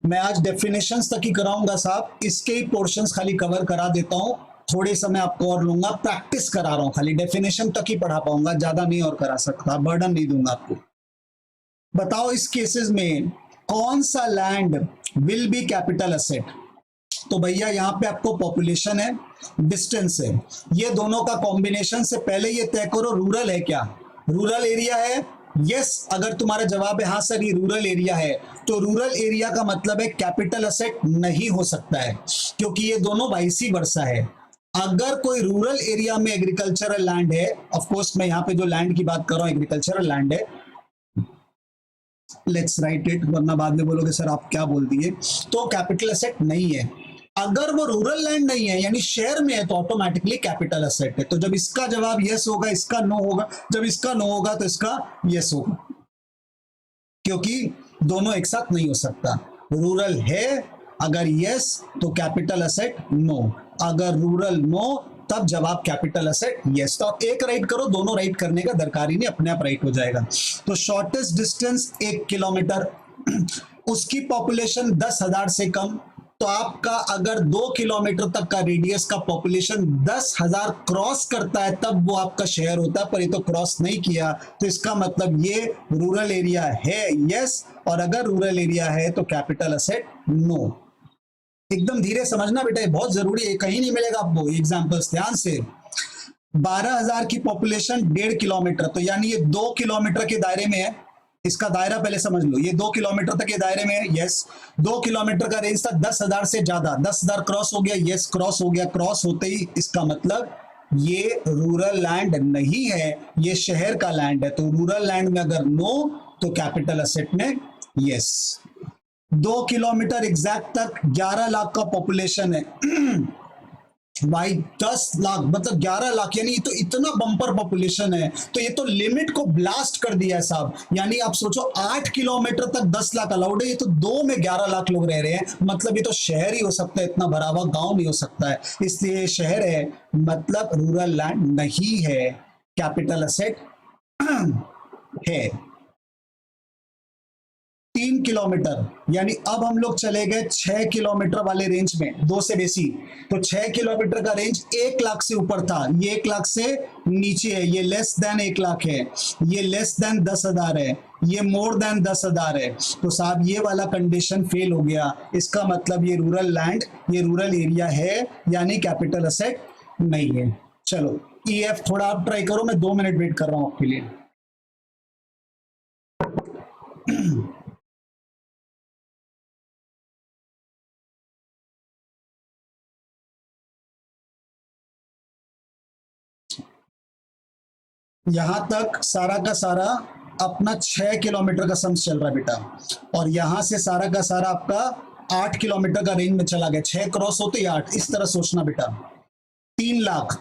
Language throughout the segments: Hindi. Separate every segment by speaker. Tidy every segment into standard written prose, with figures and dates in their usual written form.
Speaker 1: मैं आज डेफिनेशंस तक ही कराऊंगा साहब, इसके ही पोर्शंस खाली कवर करा देता हूं, थोड़े समय आपको और लूंगा, प्रैक्टिस करा रहा हूं, खाली डेफिनेशन तक ही पढ़ा पाऊंगा, ज्यादा नहीं और करा सकता, बर्डन नहीं दूंगा आपको। बताओ इस केसेस में कौन सा land will be capital asset? तो भैया यहाँ पे आपको पॉपुलेशन है, डिस्टेंस है, ये दोनों का कॉम्बिनेशन से पहले ये तय करो रूरल है क्या, रूरल एरिया है। यस, अगर तुम्हारा जवाब है हाँ सर ये रूरल एरिया है, तो रूरल एरिया का मतलब है कैपिटल असेट नहीं हो सकता है, क्योंकि ये दोनों वाइसी वर्सा है। अगर कोई रूरल एरिया में एग्रीकल्चरल लैंड है, ऑफ कोर्स मैं यहाँ पे जो लैंड की बात कर रहा हूँ एग्रीकल्चरल लैंड है, लेट्स राइट इट, वरना बाद में बोलोगे सर आप क्या बोल दिए, तो कैपिटल असेट नहीं है। अगर वो रूरल लैंड नहीं है यानी शहर में है तो ऑटोमेटिकली कैपिटल असेट है। तो जब इसका जवाब यस होगा इसका नो होगा, जब इसका नो होगा तो इसका यस होगा, क्योंकि दोनों एक साथ नहीं हो सकता। रूरल है अगर यस तो कैपिटल असेट नो, अगर रूरल नो तब जवाब कैपिटल असेट यस। तो आप एक राइट करो, दोनों राइट करने का दरकार ही नहीं, अपने आप राइट हो जाएगा। तो शॉर्टेस्ट डिस्टेंस 1 किलोमीटर, उसकी पॉपुलेशन 10,000 से कम, तो आपका अगर 2 किलोमीटर तक का रेडियस का पॉपुलेशन 10,000 क्रॉस करता है तब वो आपका शहर होता है, पर ये तो क्रॉस नहीं किया, तो इसका मतलब ये रूरल एरिया है यस, और अगर रूरल एरिया है तो कैपिटल असेट नो। एकदम धीरे समझना बेटा, ये बहुत जरूरी है, कहीं नहीं मिलेगा आपको एग्जांपल्स, ध्यान से। 12,000 की पॉपुलेशन 1.5 किलोमीटर, तो यानी ये 2 किलोमीटर के दायरे में है, इसका दायरा पहले समझ लो, ये 2 किलोमीटर तक के दायरे में है यस। 2 किलोमीटर का रेंज था, 10,000 से ज्यादा, 10,000 क्रॉस हो गया यस, क्रॉस हो गया, क्रॉस होते ही इसका मतलब ये रूरल लैंड नहीं है, ये शहर का लैंड है। तो रूरल लैंड में अगर नो तो कैपिटल असेट में यस। 2 किलोमीटर एग्जैक्ट तक 11 लाख का पॉपुलेशन है भाई, 10 लाख मतलब 11 लाख, यानी तो इतना बम्पर पॉपुलेशन है, तो ये तो लिमिट को ब्लास्ट कर दिया है साहब। यानी आप सोचो 8 किलोमीटर तक 10 लाख अलाउड है, ये तो 2 में 11 लाख लोग रह रहे हैं, मतलब ये तो शहर ही हो सकता है, इतना भरा हुआ गांव नहीं हो सकता है, इसलिए शहर है, मतलब रूरल लैंड नहीं है, कैपिटल असेट है। 3 किलोमीटर, यानी अब हम लोग चले गए 6 किलोमीटर वाले रेंज में, 2 से बेसी, तो 6 किलोमीटर का रेंज 1 लाख से ऊपर था, ये 1 लाख से नीचे है, ये लेस देन 1 लाख है, ये लेस देन 10,000 है, ये मोर देन 10,000 है, तो साहब ये वाला कंडीशन फेल हो गया, इसका मतलब ये रूरल लैंड, ये रूरल एरिया है, यानी कैपिटल असेट नहीं है। चलो EF थोड़ा आप ट्राई करो, मैं 2 मिनट वेट कर रहा हूं आपके लिए। यहां तक सारा का सारा अपना 6 किलोमीटर का सम्स चल रहा है बेटा, और यहां से सारा का सारा आपका 8 किलोमीटर का रेंज में चला गया, 6 क्रॉस होते 8, इस तरह सोचना बेटा। 3 लाख,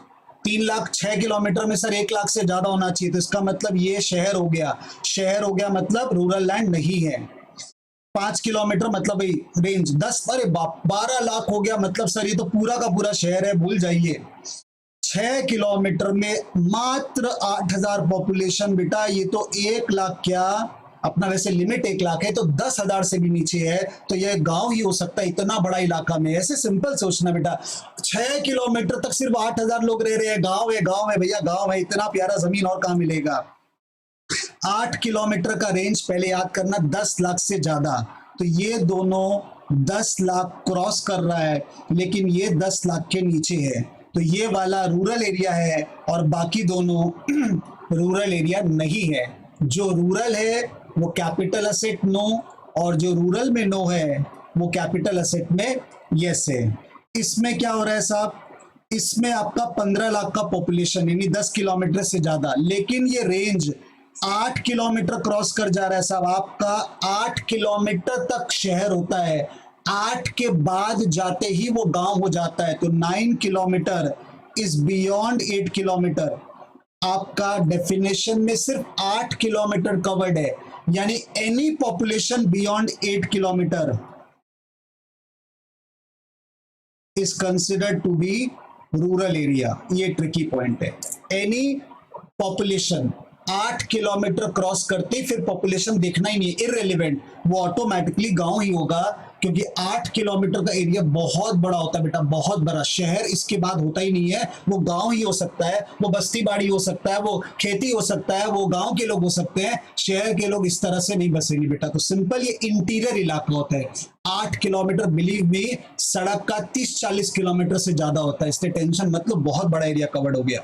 Speaker 1: 3 लाख 6 किलोमीटर में सर 1 लाख से ज्यादा होना चाहिए, तो इसका मतलब ये शहर हो गया, शहर हो गया मतलब रूरल लैंड नहीं है। 5 किलोमीटर मतलब रेंज 10, अरे बाप 12 लाख हो गया, मतलब सर ये तो पूरा का पूरा शहर है, भूल जाइए। 6 किलोमीटर में मात्र 8,000 पॉपुलेशन बेटा, ये तो 1 लाख क्या, अपना वैसे लिमिट 1 लाख है, तो 10,000 से भी नीचे है, तो यह गांव ही हो सकता है इतना बड़ा इलाका में। ऐसे सिंपल सोचना बेटा, 6 किलोमीटर तक सिर्फ 8,000 लोग रह रहे हैं, गांव है भैया, गांव है, इतना प्यारा जमीन और कहां मिलेगा। 8 किलोमीटर का रेंज पहले याद करना, 10 लाख से ज्यादा, तो ये दोनों 10 लाख क्रॉस कर रहा है, लेकिन ये 10 लाख के नीचे है, तो ये वाला रूरल एरिया है और बाकी दोनों रूरल एरिया नहीं है। जो रूरल है वो कैपिटल असेट नो, और जो रूरल में नो है वो कैपिटल असेट में यस है। इसमें क्या हो रहा है साहब, इसमें आपका 15 लाख का पॉपुलेशन यानी 10 किलोमीटर से ज्यादा, लेकिन ये रेंज 8 किलोमीटर क्रॉस कर जा रहा है साहब, आपका 8 किलोमीटर तक शहर होता है, 8 के बाद जाते ही वो गांव हो जाता है, तो 9 किलोमीटर इज बियॉन्ड 8 किलोमीटर। आपका डेफिनेशन में सिर्फ 8 किलोमीटर कवर्ड है, यानी any population beyond 8 kilometre is considered to be rural area. ये ट्रिकी पॉइंट है, एनी पॉपुलेशन 8 किलोमीटर क्रॉस करते ही फिर पॉपुलेशन देखना ही नहीं है, इररिलेवेंट, वो ऑटोमेटिकली गांव ही होगा, क्योंकि 8 किलोमीटर का एरिया बहुत बड़ा होता है बेटा, बहुत बड़ा। शहर इसके बाद होता ही नहीं है, वो गांव ही हो सकता है, वो बस्ती बाड़ी हो सकता है, वो खेती हो सकता है, वो गांव के लोग हो सकते हैं, शहर के लोग इस तरह से नहीं बसेंगे बेटा। तो सिंपल ये इंटीरियर इलाका होता है। 8 किलोमीटर बिलीव में सड़क का 30-40 किलोमीटर से ज्यादा होता है, इससे टेंशन मतलब बहुत बड़ा एरिया कवर्ड हो गया।